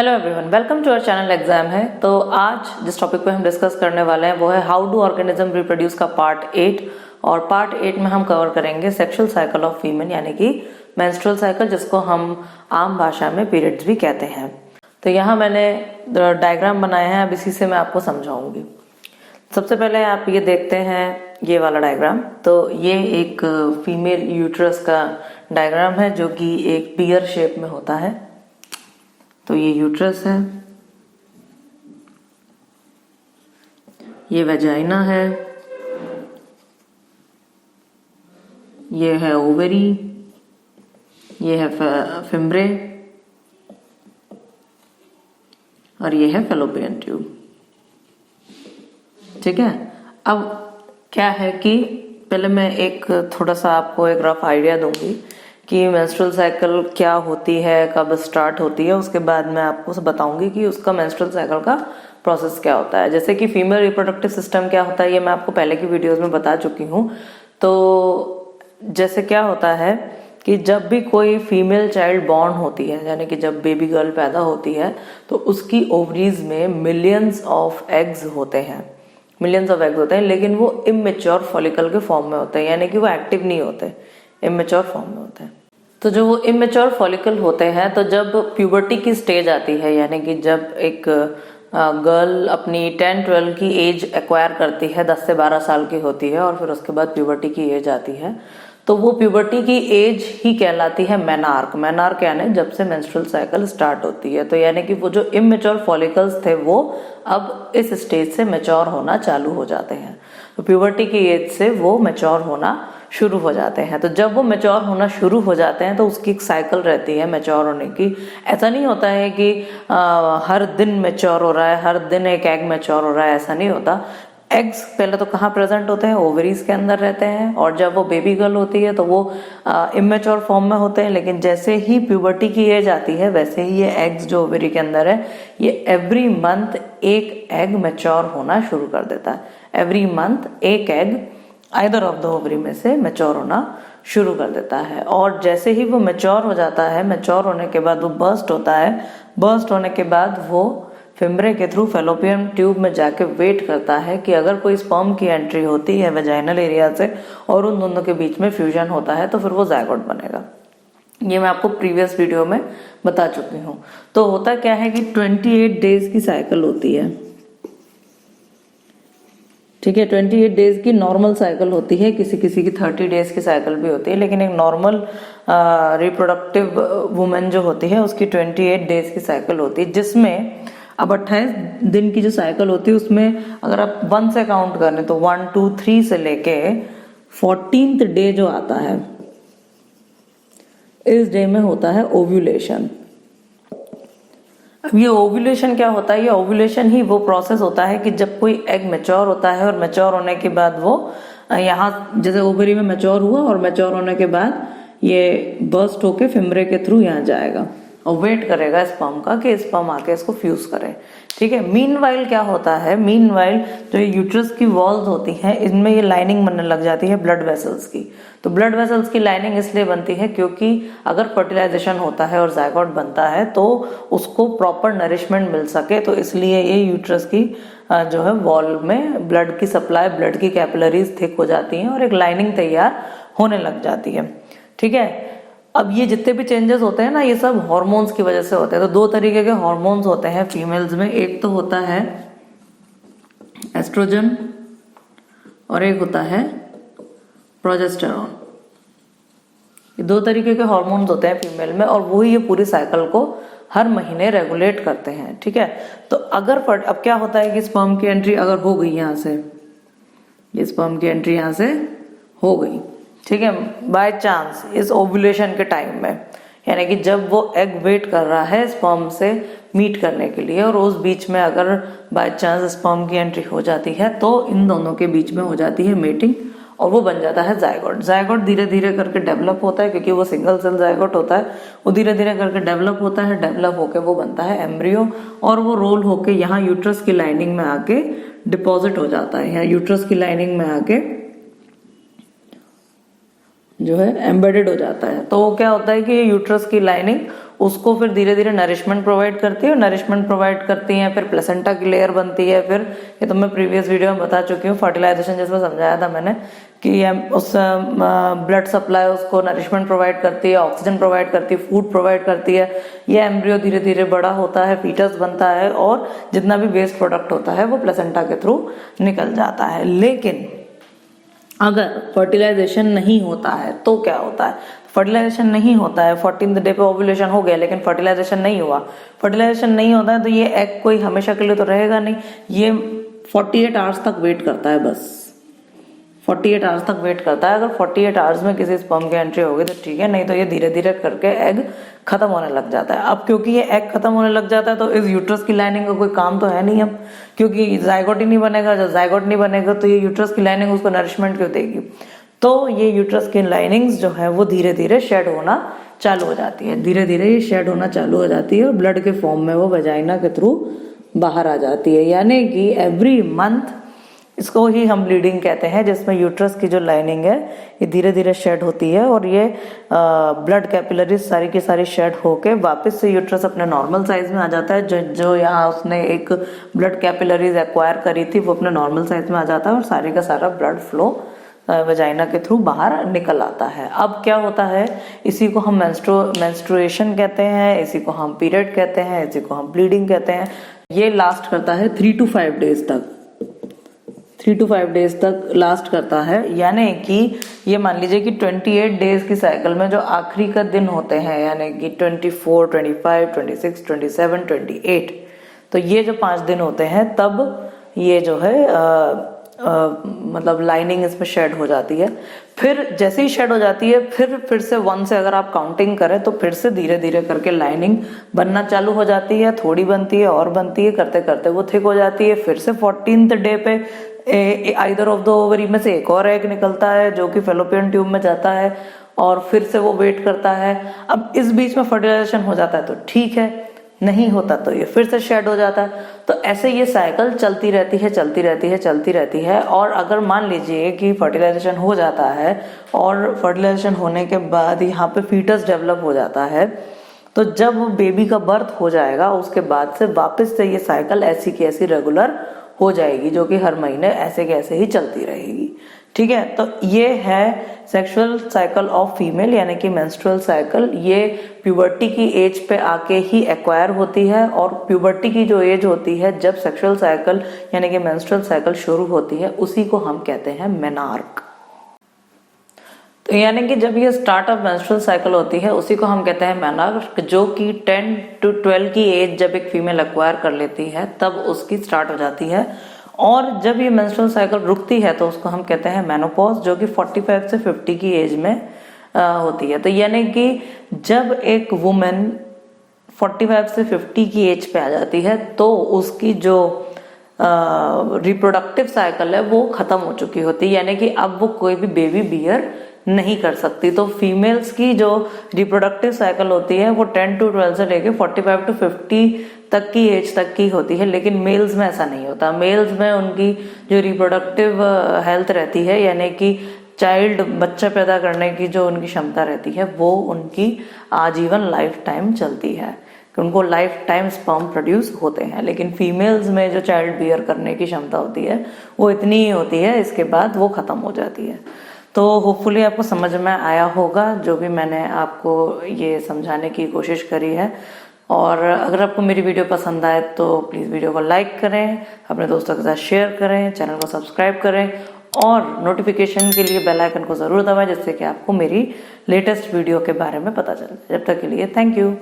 Hello everyone, welcome to our channel exam है। तो आज जिस टॉपिक पे हम डिस्कस करने वाले हैं वो है हाउ डू ऑर्गेनिज्म रिप्रोड्यूस का पार्ट 8। और पार्ट 8 में हम कवर करेंगे सेक्सुअल साइकिल ऑफ फीमेल यानी कि मेंस्ट्रुअल साइकिल, जिसको हम आम भाषा में पीरियड्स भी कहते हैं। तो यहाँ मैंने डायग्राम बनाए हैं, अब इसी से मैं आपको समझाऊंगी। सबसे पहले आप ये देखते हैं ये वाला डायग्राम। तो ये एक फीमेल यूट्रस का डायग्राम है जो कि एक पियर शेप में होता है। तो ये यूट्रस है, ये वेजाइना है, ये है ओवरी, ये है फिम्ब्रे और ये है फैलोपियन ट्यूब। ठीक है। अब क्या है कि पहले मैं एक थोड़ा सा आपको एक रफ आइडिया दूंगी कि मेंस्ट्रुअल साइकिल क्या होती है, कब स्टार्ट होती है। उसके बाद मैं आपको बताऊंगी कि उसका मेंस्ट्रुअल साइकिल का प्रोसेस क्या होता है। जैसे कि फीमेल रिप्रोडक्टिव सिस्टम क्या होता है ये मैं आपको पहले की वीडियोस में बता चुकी हूँ। तो जैसे क्या होता है कि जब भी कोई फीमेल चाइल्ड बॉर्न होती है, यानी कि जब बेबी गर्ल पैदा होती है, तो उसकी ओवरीज में मिलियंस ऑफ एग्स होते हैं, लेकिन वो इमेच्योर फॉलिकल के फॉर्म में होते हैं, यानी कि वो एक्टिव नहीं होते, इमेच्योर फॉर्म में होते हैं। तो जो वो इमेच्योर फॉलिकल होते हैं, तो जब प्यूबर्टी की स्टेज आती है, यानी कि जब एक गर्ल अपनी 10-12 की एज एक्वायर करती है, 10 से 12 साल की होती है, और फिर उसके बाद प्यूबर्टी की एज आती है, तो वो प्यूबर्टी की एज ही कहलाती है मेनार्क। मेनार्क यानी जब से मेंस्ट्रुअल साइकिल स्टार्ट होती है। तो यानी कि वो जो इमेच्योर फॉलिकल्स थे वो अब इस स्टेज से मैच्योर होना चालू हो जाते हैं। तो प्यूबर्टी की एज से वो मैच्योर होना शुरू हो जाते हैं। तो जब वो मैच्योर होना शुरू हो जाते हैं तो उसकी एक साइकिल रहती है मैच्योर होने की। ऐसा नहीं होता है कि हर दिन मैच्योर हो रहा है, हर दिन एक एग मैच्योर हो रहा है, ऐसा नहीं होता। एग्स पहले तो कहाँ प्रेजेंट होते हैं, ओवरीज के अंदर रहते हैं, और जब वो बेबी गर्ल होती है तो वो इमेच्योर फॉर्म में होते हैं। लेकिन जैसे ही प्यूबर्टी की एज आती है वैसे ही ये एग्स जो ओवरी के अंदर है, ये एवरी मंथ एक एग मैच्योर होना शुरू कर देता है। एवरी मंथ एक egg either of the ovary में से मैच्योर होना शुरू कर देता है। और जैसे ही वो मैच्योर हो जाता है, मैच्योर होने के बाद वो बर्स्ट होता है। बर्स्ट होने के बाद वो फिम्ब्रे के थ्रू फैलोपियन ट्यूब में जाके वेट करता है कि अगर कोई स्पर्म की एंट्री होती है वेजाइनल एरिया से और उन दोनों के बीच में फ्यूजन होता है तो फिर वो जायगोट बनेगा। ये मैं आपको प्रीवियस वीडियो में बता चुकी हूँ। तो होता क्या है कि 28 डेज की साइकिल होती है। ठीक है, 28 डेज की नॉर्मल साइकिल होती है, किसी किसी की 30 डेज की साइकिल भी होती है, लेकिन एक नॉर्मल रिप्रोडक्टिव वुमेन जो होती है उसकी 28 डेज की साइकिल होती है, जिसमें अब 28 दिन की जो साइकिल होती है उसमें अगर आप 1 से काउंट करें तो 1, 2, 3 से लेके 14th डे जो आता है, इस डे में होता है ओव्यूलेशन। अब ये ओव्यूलेशन क्या होता है? ये ओव्यूलेशन ही वो प्रोसेस होता है कि जब कोई एग मैच्योर होता है और मैच्योर होने के बाद वो यहाँ जैसे ओवरी में मैच्योर हुआ और मैच्योर होने के बाद ये बर्स्ट होके फिम्ब्रे के थ्रू यहाँ जाएगा और वेट करेगा स्पर्म का कि स्पर्म आके इसको फ्यूज करे। ठीक है। मीनवाइल क्या होता है? मीनवाइल जो ये यूट्रस की वॉल्स होती हैं, इनमें ये लाइनिंग बनने लग जाती है ब्लड वेसल्स की। तो ब्लड वेसल्स की लाइनिंग इसलिए बनती है क्योंकि अगर फर्टिलाइजेशन होता है और जायगोट बनता है तो उसको प्रॉपर नरिशमेंट मिल सके, तो इसलिए ये यूट्रस की जो है वॉल में ब्लड की सप्लाई, ब्लड की कैपिलरीज थिक हो जाती हैं और एक लाइनिंग तैयार होने लग जाती है। ठीक है। अब ये जितने भी चेंजेस होते हैं ना, ये सब हार्मोन्स की वजह से होते हैं। तो 2 तरीके के हार्मोन्स होते हैं फीमेल्स में, एक तो होता है एस्ट्रोजन और एक होता है प्रोजेस्टेरॉन। ये 2 तरीके के हार्मोन्स होते हैं फीमेल में और वही ये पूरी साइकिल को हर महीने रेगुलेट करते हैं। ठीक है। तो अगर अब क्या होता है कि स्पर्म की एंट्री अगर हो गई यहाँ से, ये स्पर्म की एंट्री यहाँ से हो गई, ठीक है, बाय चांस इस ओव्यूलेशन के टाइम में, यानी कि जब वो एग वेट कर रहा है स्पर्म से मीट करने के लिए, और उस बीच में अगर बाय चांस स्पर्म की एंट्री हो जाती है तो इन दोनों के बीच में हो जाती है मीटिंग और वो बन जाता है जायगोट। जायगोट धीरे धीरे करके डेवलप होता है, क्योंकि वो सिंगल सेल जायगोट होता है, वो धीरे धीरे करके डेवलप होता है, डेवलप होके वो बनता है एम्ब्रियो, और वो रोल होके यहाँ यूट्रस की लाइनिंग में आके डिपॉजिट हो जाता है। यहाँ यूट्रस की लाइनिंग में आके जो है एम्बेडेड हो जाता है। तो क्या होता है कि यूट्रस की लाइनिंग उसको फिर धीरे धीरे नरिशमेंट प्रोवाइड करती है, और नरिशमेंट प्रोवाइड करती है, फिर प्लेसेंटा की लेयर बनती है, फिर ये तो मैं प्रीवियस वीडियो में बता चुकी हूँ, फर्टिलाइजेशन जिसमें समझाया था मैंने कि उस ब्लड सप्लाई उसको नरिशमेंट प्रोवाइड करती है, ऑक्सीजन प्रोवाइड करती है, फूड प्रोवाइड करती है, ये एम्ब्रियो धीरे धीरे बड़ा होता है, फीटस बनता है, और जितना भी वेस्ट प्रोडक्ट होता है वो प्लेसेंटा के थ्रू निकल जाता है। लेकिन अगर फर्टिलाइजेशन नहीं होता है तो क्या होता है? फर्टिलाइजेशन नहीं होता है, 14th डे पे ओव्यूलेशन हो गया लेकिन फर्टिलाइजेशन नहीं हुआ, फर्टिलाइजेशन नहीं होता है तो ये एग कोई हमेशा के लिए तो रहेगा नहीं, ये 48 आवर्स तक वेट करता है, बस 48 आवर्स तक वेट करता है। अगर 48 आवर्स में किसी स्पर्म की एंट्री होगी तो ठीक है, नहीं तो ये धीरे धीरे करके एग खत्म होने लग जाता है। अब क्योंकि ये एग खत्म होने लग जाता है तो इस यूट्रस की लाइनिंग का कोई काम तो है नहीं अब, क्योंकि जाइगोट ही नहीं बनेगा, जब जाइगोट नहीं बनेगा तो ये यूट्रस की लाइनिंग उसको नरिशमेंट क्यों देगी? तो ये यूट्रस की लाइनिंग्स जो है वो धीरे धीरे शेड होना चालू हो जाती है, धीरे धीरे ये शेड होना चालू हो जाती है और ब्लड के फॉर्म में वो वजाइना के थ्रू बाहर आ जाती है। यानी कि एवरी मंथ, इसको ही हम ब्लीडिंग कहते हैं, जिसमें यूट्रस की जो लाइनिंग है ये धीरे धीरे शेड होती है और ये ब्लड कैपिलरीज सारी की सारी शेड होके वापस से यूट्रस अपने नॉर्मल साइज में आ जाता है। जो यहाँ उसने एक ब्लड कैपिलरीज एक्वायर करी थी वो अपने नॉर्मल साइज में आ जाता है और सारे का सारा ब्लड फ्लो वजाइना के थ्रू बाहर निकल आता है। अब क्या होता है, इसी को हम मेंस्ट्रुएशन कहते हैं, इसी को हम पीरियड कहते हैं, इसी को हम ब्लीडिंग कहते हैं। ये लास्ट करता है 3 to 5 डेज तक, 3 to 5 डेज तक लास्ट करता है। यानी कि ये मान लीजिए कि 28 डेज की साइकिल में जो आखिरी का दिन होते हैं, यानी कि 24, 25, 26, 27, 28, तो ये जो 5 दिन होते हैं तब ये जो है मतलब लाइनिंग इसमें शेड हो जाती है। फिर जैसे ही शेड हो जाती है फिर से 1 से अगर आप काउंटिंग करें तो फिर से धीरे धीरे करके लाइनिंग बनना चालू हो जाती है, थोड़ी बनती है और बनती है, करते करते वो थिक हो जाती है। फिर से 14th डे पे आइदर ऑफ द ओवरी में से एक और एग निकलता है जो कि फेलोपियन ट्यूब में जाता है और फिर से वो वेट करता है। अब इस बीच में फर्टिलाइजेशन हो जाता है तो ठीक है, नहीं होता तो ये फिर से शेड हो जाता है। तो ऐसे ये साइकिल चलती रहती है, चलती रहती है, चलती रहती है। और अगर मान लीजिए कि फर्टिलाइजेशन हो जाता है और फर्टिलाइजेशन होने के बाद यहाँ पे फीटस डेवलप हो जाता है, तो जब बेबी का बर्थ हो जाएगा उसके बाद से वापस से ये साइकिल ऐसी की ऐसी रेगुलर हो जाएगी, जो कि हर महीने ऐसे के ऐसे ही चलती रहेगी। ठीक है, तो ये है सेक्सुअल साइकिल ऑफ फीमेल, यानी कि मेंस्ट्रुअल साइकिल। ये प्यूबर्टी की एज पे आके ही एक्वायर होती है और प्यूबर्टी की जो एज होती है जब सेक्सुअल साइकिल यानी कि मेंस्ट्रुअल साइकिल शुरू होती है, उसी को हम कहते हैं मेनार्क। तो यानी कि जब ये स्टार्ट ऑफ मेंस्ट्रुअल साइकिल होती है उसी को हम कहते हैं मेनार्क, जो कि 10 to 12 की एज जब एक फीमेल एक्वायर कर लेती है तब उसकी स्टार्ट हो जाती है। और जब ये मेंस्ट्रुअल साइकिल रुकती है तो उसको हम कहते हैं मेनोपॉज, जो कि 45 से 50 की एज में होती है। तो यानी कि जब एक वुमेन 45 से 50 की एज पे आ जाती है तो उसकी जो रिप्रोडक्टिव साइकिल है वो खत्म हो चुकी होती है, यानी कि अब वो कोई भी बेबी बियर नहीं कर सकती। तो फीमेल्स की जो रिप्रोडक्टिव साइकिल होती है वो 10 to 12 से लेके 45 to 50 तक की एज तक की होती है, लेकिन मेल्स में ऐसा नहीं होता। मेल्स में उनकी जो रिप्रोडक्टिव हेल्थ रहती है, यानी कि चाइल्ड बच्चा पैदा करने की जो उनकी क्षमता रहती है वो उनकी आजीवन लाइफ टाइम चलती है, कि उनको लाइफ टाइम स्पर्म प्रोड्यूस होते हैं। लेकिन फीमेल्स में जो चाइल्ड बियर करने की क्षमता होती है वो इतनी ही होती है, इसके बाद वो खत्म हो जाती है। तो होपफुली आपको समझ में आया होगा जो भी मैंने आपको ये समझाने की कोशिश करी है। और अगर आपको मेरी वीडियो पसंद आए तो प्लीज़ वीडियो को लाइक करें, अपने दोस्तों के साथ शेयर करें, चैनल को सब्सक्राइब करें और नोटिफिकेशन के लिए बेल आइकन को ज़रूर दबाएं, जिससे कि आपको मेरी लेटेस्ट वीडियो के बारे में पता चले। जब तक के लिए थैंक यू।